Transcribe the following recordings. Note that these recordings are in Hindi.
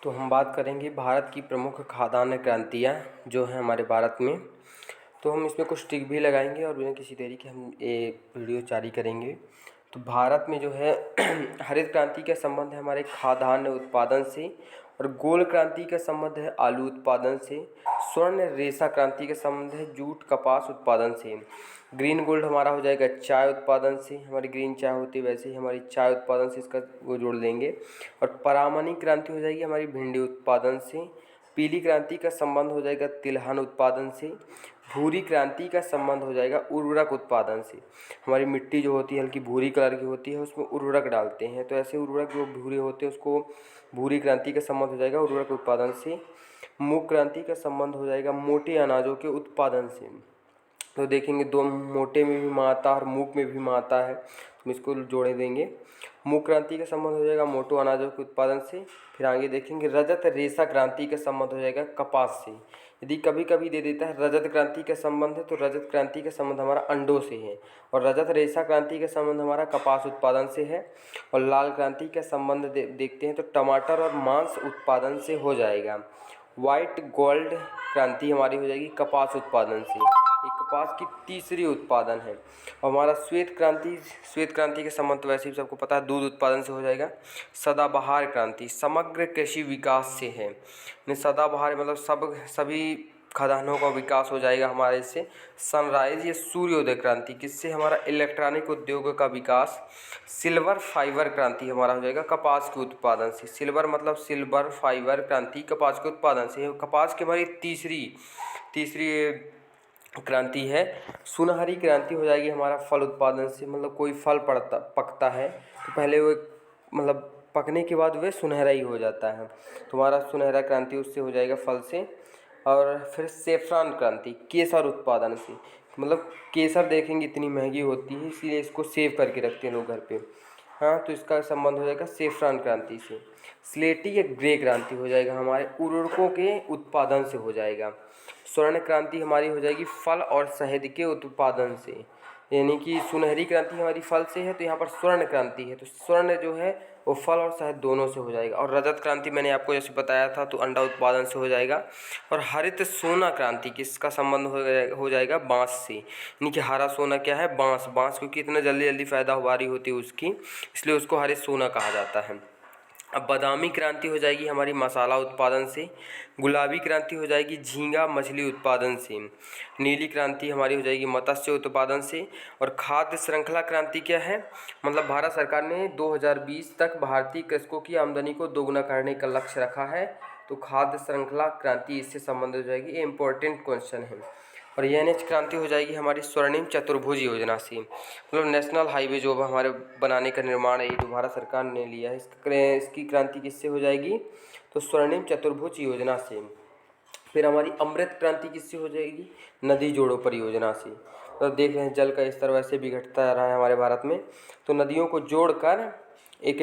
तो हम बात करेंगे भारत की प्रमुख खाद्यान्न क्रांतियाँ जो हैं हमारे भारत में। तो हम इसमें कुछ टिक भी लगाएंगे और बिना किसी देरी के हम एक वीडियो जारी करेंगे। तो भारत में जो है हरित क्रांति का संबंध है हमारे खाद्यान्न उत्पादन से, और गोल क्रांति का संबंध है आलू उत्पादन से। स्वर्ण रेशा क्रांति का संबंध है जूट कपास उत्पादन से। ग्रीन गोल्ड हमारा हो जाएगा चाय उत्पादन से, हमारी ग्रीन चाय होती है वैसे ही हमारी चाय उत्पादन से इसका वो जोड़ देंगे। और परामनी क्रांति हो जाएगी हमारी भिंडी उत्पादन से। पीली क्रांति का संबंध हो जाएगा तिलहन उत्पादन से। भूरी क्रांति का संबंध हो जाएगा उर्वरक उत्पादन से। हमारी मिट्टी जो होती है हल्की भूरी कलर की होती है, उसमें उर्वरक डालते हैं, तो ऐसे उर्वरक जो भूरे होते हैं उसको भूरी क्रांति का संबंध हो जाएगा उर्वरक उत्पादन से। मूक क्रांति का संबंध हो जाएगा मोटे अनाजों के उत्पादन से। तो देखेंगे दो मोटे में भी माँ आता है और मूक में भी माँ आता है, तो हम इसको जोड़े देंगे। मूक क्रांति का संबंध हो जाएगा मोटो अनाजों के उत्पादन से। फिर आगे देखेंगे रजत रेशा क्रांति का संबंध हो जाएगा कपास से। यदि कभी कभी दे देता है रजत क्रांति का संबंध है, तो रजत क्रांति का संबंध हमारा अंडों से है, और रजत रेशा क्रांति का संबंध हमारा कपास उत्पादन से है। और लाल क्रांति का संबंध देखते हैं तो टमाटर और मांस उत्पादन से हो जाएगा। वाइट गोल्ड क्रांति हमारी हो जाएगी कपास उत्पादन से, ये कपास की तीसरी उत्पादन है। और हमारा श्वेत क्रांति के संबंध तो वैसे ही सबको पता है दूध उत्पादन से हो जाएगा। सदाबहार क्रांति समग्र कृषि विकास से है। सदाबहार मतलब सभी खाद्यान्नों का विकास हो जाएगा हमारे इससे। सनराइज या सूर्योदय क्रांति किससे हमारा इलेक्ट्रॉनिक उद्योग का विकास। सिल्वर फाइबर क्रांति हमारा हो जाएगा कपास के उत्पादन से। सिल्वर मतलब सिल्वर फाइबर क्रांति कपास के उत्पादन से। कपास की हमारी तीसरी क्रांति है। सुनहरी क्रांति हो जाएगी हमारा फल उत्पादन से, मतलब कोई फल पकता है तो पहले वो मतलब पकने के बाद वह सुनहरा ही हो जाता है, तो हमारा सुनहरा क्रांति उससे हो जाएगा फल से। और फिर सेफ्रॉन क्रांति केसर उत्पादन से, मतलब केसर देखेंगे इतनी महंगी होती है इसीलिए इसको सेव करके रखते हैं लोग घर पे। हाँ, तो इसका संबंध हो जाएगा सेफ्रॉन क्रांति से। स्लेटी या ग्रे क्रांति हो जाएगा हमारे उर्वरकों के उत्पादन से हो जाएगा। स्वर्ण क्रांति हमारी हो जाएगी फल और शहद के उत्पादन से, यानी कि सुनहरी क्रांति हमारी फल से है तो यहाँ पर स्वर्ण क्रांति है, तो स्वर्ण जो है वो फल और शहद दोनों से हो जाएगा। और रजत क्रांति मैंने आपको जैसे बताया था तो अंडा उत्पादन से हो जाएगा। और हरित सोना क्रांति किसका संबंध हो जाएगा बांस से, यानी कि हरा सोना क्या है बांस क्योंकि इतना जल्दी पैदावारी होती है उसकी, इसलिए उसको हरित सोना कहा जाता है। अब बादामी क्रांति हो जाएगी हमारी मसाला उत्पादन से। गुलाबी क्रांति हो जाएगी झींगा मछली उत्पादन से। नीली क्रांति हमारी हो जाएगी मत्स्य उत्पादन से। और खाद्य श्रृंखला क्रांति क्या है, मतलब भारत सरकार ने 2020 तक भारतीय कृषकों की आमदनी को दोगुना करने का लक्ष्य रखा है, तो खाद्य श्रृंखला क्रांति इससे संबंधित हो जाएगी, ये इंपॉर्टेंट क्वेश्चन है। और एनएच क्रांति हो जाएगी हमारी स्वर्णिम चतुर्भुज योजना से, मतलब नेशनल हाईवे जो हमारे बनाने का निर्माण है ये जो भारत सरकार ने लिया है, इसकी क्रांति किससे हो जाएगी, तो स्वर्णिम चतुर्भुज योजना से। फिर हमारी अमृत क्रांति किससे हो जाएगी, नदी जोड़ो परियोजना से। तो देख रहे हैं जल का स्तर वैसे भी घटता रहा है हमारे भारत में, तो नदियों को जोड़कर एक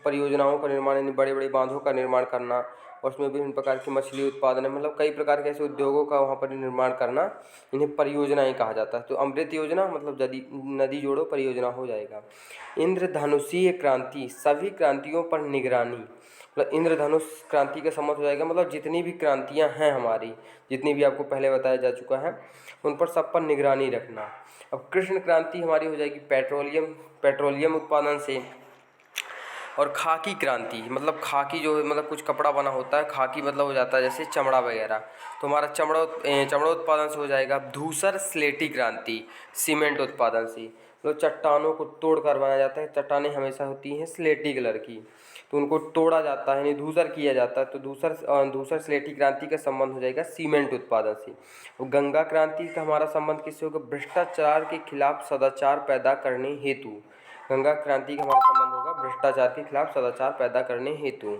परियोजनाओं का निर्माण यानी बड़े बड़े बांधों का निर्माण करना, और उसमें विभिन्न प्रकार की मछली उत्पादन है, मतलब कई प्रकार के ऐसे उद्योगों का वहाँ पर निर्माण करना, इन्हें परियोजनाएं कहा जाता है। तो अमृत योजना मतलब नदी जोड़ो परियोजना हो जाएगा। इंद्रधनुषीय क्रांति सभी क्रांतियों पर निगरानी, मतलब इंद्रधनुष क्रांति का संबंध हो जाएगा, मतलब जितनी भी क्रांतियाँ हैं हमारी, जितनी भी आपको पहले बताया जा चुका है उन पर सब पर निगरानी रखना। अब कृष्ण क्रांति हमारी हो जाएगी पेट्रोलियम उत्पादन से। और खाकी क्रांति मतलब खाकी जो है मतलब कुछ कपड़ा बना होता है, खाकी मतलब हो जाता है जैसे चमड़ा वगैरह, तो हमारा चमड़ा उत्पादन से हो जाएगा। धूसर स्लेटी क्रांति सीमेंट उत्पादन से, तो चट्टानों को तोड़ कर बनाया जाता है, चट्टानें हमेशा होती हैं स्लेटी कलर की, तो उनको तोड़ा जाता है यानी धूसर किया जाता है, तो धूसर स्लेटी क्रांति का संबंध हो जाएगा सीमेंट उत्पादन से। और गंगा क्रांति का हमारा संबंध किससे होगा, भ्रष्टाचार के खिलाफ सदाचार पैदा करने हेतु। गंगा क्रांति का हमारा संबंध होगा भ्रष्टाचार के खिलाफ सदाचार पैदा करने हेतु।